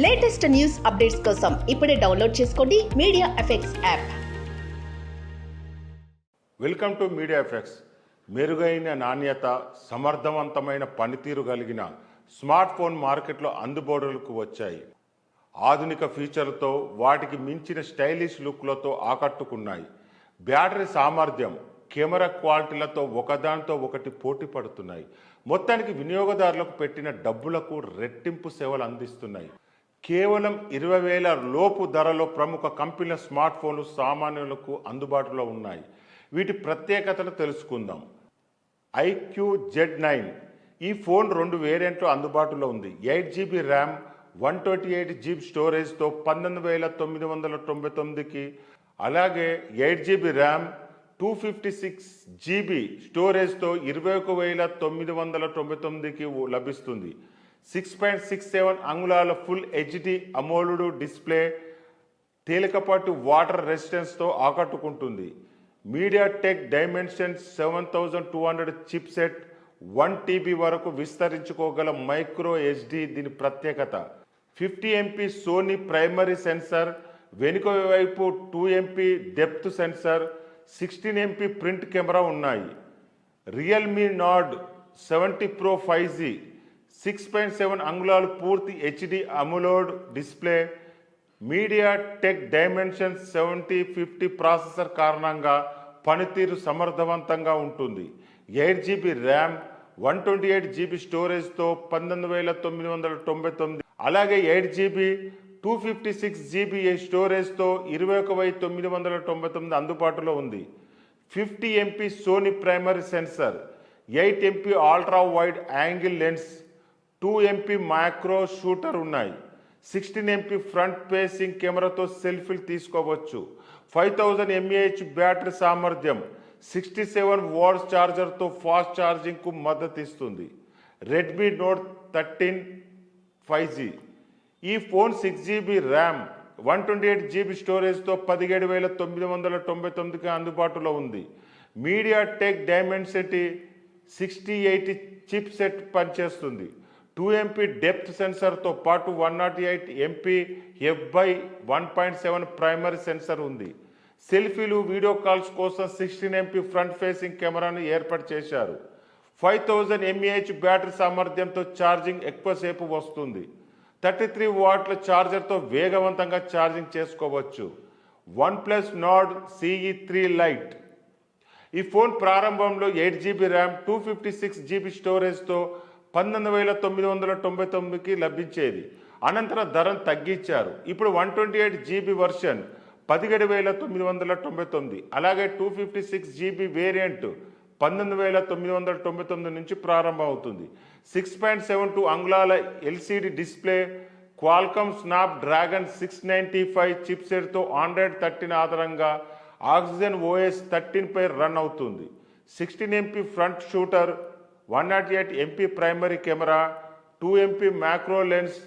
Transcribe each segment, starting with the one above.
Latest news updates కోసం ఇప్పుడే download చేసుకోండి media effects app. Welcome to media effects. మెరుగైన నాణ్యత, సమర్థవంతమైన పనితీరు కలిగిన స్మార్ట్ ఫోన్ మార్కెట్లో అందుబాటులోకి వచ్చాయి. ఆధునిక ఫీచర్లతో వాటికి మించిన స్టైలిష్ లుక్లతో ఆకట్టుకున్నాయి. బ్యాటరీ సామర్థ్యం, కెమెరా క్వాలిటీలతో ఒకదానితో ఒకటి పోటీ పడుతున్నాయి. మొత్తానికి వినియోగదారులకు పెట్టిన డబ్బులకు రెట్టింపు సేవలు అందిస్తున్నాయి. కేవలం 20,000 లోపు ధరలో ప్రముఖ కంపెనీల స్మార్ట్ ఫోన్లు సామాన్యులకు అందుబాటులో ఉన్నాయి. వీటి ప్రత్యేకతను తెలుసుకుందాం. IQ Z9 ఈ ఫోన్ 2 వేరియంట్లు అందుబాటులో ఉంది. 8GB ర్యామ్, 128GB స్టోరేజ్తో 19,999కి, అలాగే 8GB ర్యామ్ 256GB స్టోరేజ్తో 21,999కి లభిస్తుంది. 6.67 అంగుళాల ఫుల్ HD అమోల్డ్ డిస్ప్లే తేలికపాటి వాటర్ రెసిస్టెన్స్తో ఆకట్టుకుంటుంది. MediaTek dimension 7200 chip set, 1 TB వరకు విస్తరించుకోగల మైక్రో SD దీని ప్రత్యేకత. 50 MP సోనీ ప్రైమరీ సెన్సార్, వెనుక వైపు 2 MP depth censor, 16 MP print camera ఉన్నాయి. రియల్మీ నార్డ్ 70 Pro 5G 6.7 అంగుళాలు పూర్తి HD AMOLED display. MediaTek dimension 7050 processor కారణంగా పనితీరు సమర్థవంతంగా ఉంటుంది. 8GB ర్యామ్, 128GB స్టోరేజ్తో 19,999, అలాగే 8GB 256GB స్టోరేజ్తో 21,999 అందుబాటులో ఉంది. 50 MP Sony primary sensor, 8 MP ultra wide angle lens, 2 MP micro shooter ఉన్నాయి. 16 MP ఫ్రంట్ ఫేసింగ్ కెమెరాతో సెల్ఫీలు తీసుకోవచ్చు. 5000 mAh బ్యాటరీ సామర్థ్యం, 67 వాట్స్ ఛార్జర్తో ఫాస్ట్ ఛార్జింగ్కు మద్దతు ఇస్తుంది. రెడ్మీ నోట్ 13 5G ఈ ఫోన్ 6GB ర్యామ్, 128GB స్టోరేజ్తో 17,999కి అందుబాటులో ఉంది. మీడియాటెక్ డైమెన్సిటీ 6080 చిప్ సెట్ పనిచేస్తుంది. 2 MP డెప్త్ సెన్సార్తో పాటు 108 MP f/1.7 ప్రైమరీ సెన్సార్ ఉంది. సెల్ఫీలు, వీడియో కాల్స్ కోసం 16 MP ఫ్రంట్ ఫేసింగ్ కెమెరాను ఏర్పాటు చేశారు. 5000 mAh బ్యాటరీ సామర్థ్యంతో ఛార్జింగ్ ఎక్కువసేపు వస్తుంది. 33 వాట్ల ఛార్జర్తో వేగవంతంగా ఛార్జింగ్ చేసుకోవచ్చు. OnePlus Nord CE3 Lite ఈ ఫోన్ ప్రారంభంలో 8GB ర్యామ్, 256GB స్టోరేజ్తో 19,999కి లభించేది. అనంతరం ధరను తగ్గించారు. ఇప్పుడు 128GB వర్షన్ 17,999, అలాగే 256GB వేరియంట్ 19,999 నుంచి ప్రారంభమవుతుంది. 6.72 అంగుళాల LCD display, Qualcomm Snapdragon 695 chip సెట్తో ఆండ్రాయిడ్ 13 ఆధారంగా ఆక్సిజన్ OS 13 పై రన్ అవుతుంది. 16 MP front shooter, 108 MP primary camera, 2 MP macro lens,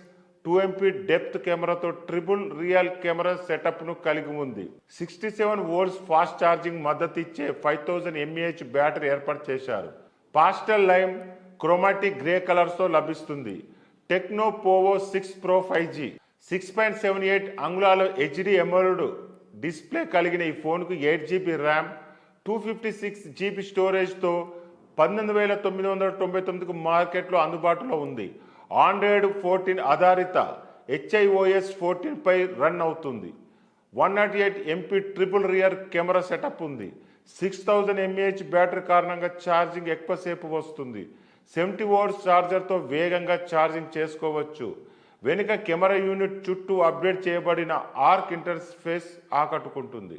2 MP depth కెమెరాతో ట్రిపుల్ రియల్ కెమెరా సెటప్ను కలిగి ఉంది. 67 వోల్ట్స్ ఫాస్ట్ ఛార్జింగ్ మద్దతు ఇచ్చే 5000 mAh బ్యాటరీ ఏర్పాటు చేశారు. పాస్టల్ లైమ్, క్రోమాటిక్ గ్రే కలర్స్తో లభిస్తుంది. టెక్నో పోవో 6 Pro 5G 6.78 అంగుళాల HD అమోల్డ్ డిస్ప్లే కలిగిన ఈ ఫోన్కు 8GB ర్యామ్, 256GB స్టోరేజ్తో 19,999కు మార్కెట్లో అందుబాటులో ఉంది. ఆండ్రాయిడ్ 14 ఆధారిత HiOS 14 పై రన్ అవుతుంది. 108 MP triple rear camera setup ఉంది. 6000 mAh బ్యాటరీ కారణంగా ఛార్జింగ్ ఎక్కువసేపు వస్తుంది. 70 వాట్స్ ఛార్జర్తో వేగంగా ఛార్జింగ్ చేసుకోవచ్చు. వెనుక కెమెరా యూనిట్ చుట్టూ అప్డేట్ చేయబడిన ఆర్క్ ఇంటర్ఫేస్ ఆకట్టుకుంటుంది.